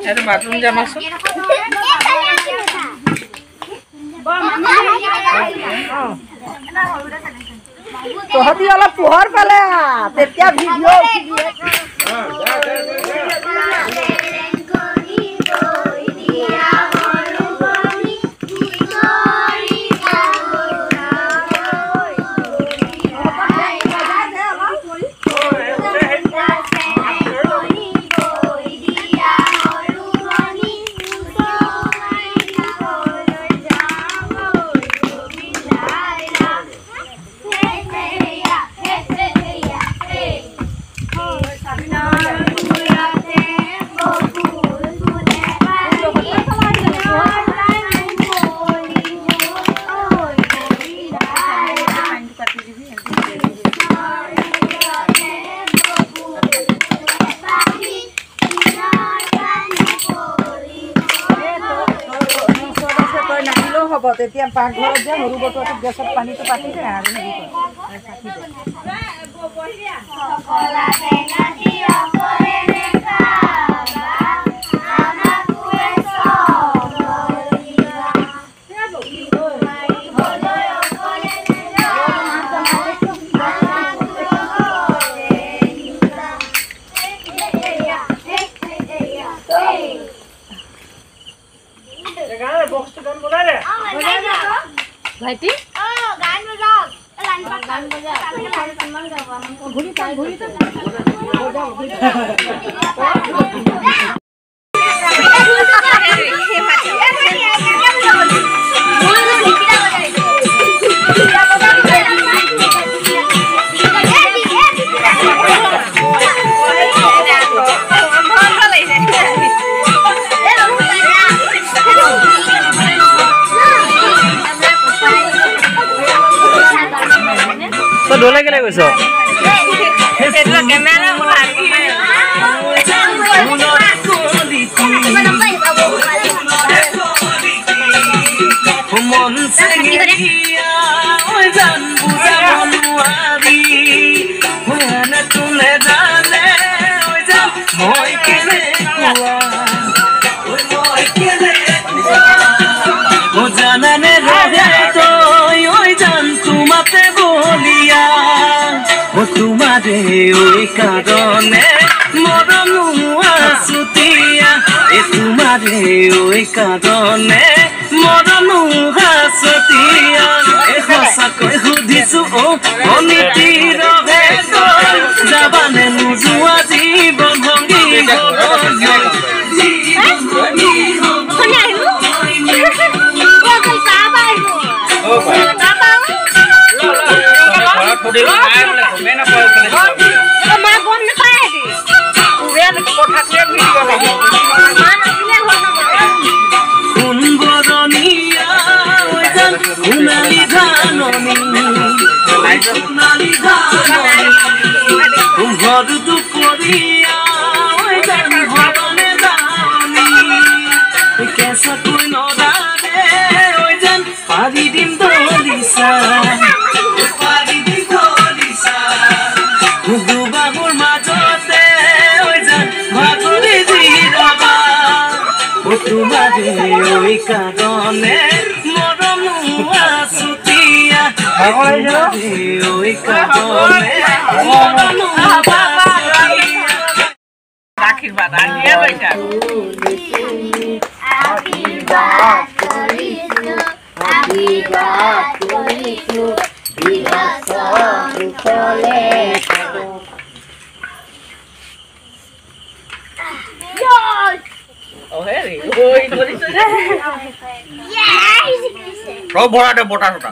এটা বাথৰুম জামাছো তহঁতি অলপ পোহৰ পালে তেতিয়া ভিডিঅ' হ'ব তেতিয়া পাকঘৰত যে সৰু বটলটো গেছত পানীটো পাতি দে আৰু হেৰি কৰে চাকি দে ভাইটি গান বজাও গান বজা ঘুৰি দোলে কেলে গৈছ কেমেৰা মন চেঙেৰিয়া ঐ জান বুজাব নোৱাৰি হুৱানে তোনে জানে ঐ জান মই কেনেকুৱা মই কেনেকুৱা ও জানানে ৰহে তই ঐ জান তোমাতে বলিয়া ও তোমাৰে ঐ কাৰণে মৰমো আছুতীয়া এ তোমাৰে ঐ কাৰণে মৰমো হাসতিয়া এ সঁচাকৈ সুধিছো অনীতি ৰহে তই যাবানে নোযোৱা জীৱন ভংগী সোণালী ধাননি সোণালী ধাননি ঘৰ দুপৰীয়া ঘৰনে দানি কেঁচাকৈ নদাৰে ঐ যেন পাৰি দিম দলিছা পাৰি দিম দলিছা দুবাহুৰ মাজতে ঐ যেন ভাতৰি জিৰাবা তোমাৰে ঐ কাৰণে আছুতীয়া ঐ কাৰণে আশীৰ্বাদ আহিয়ে গৈছা ভৰা দে বটা চটা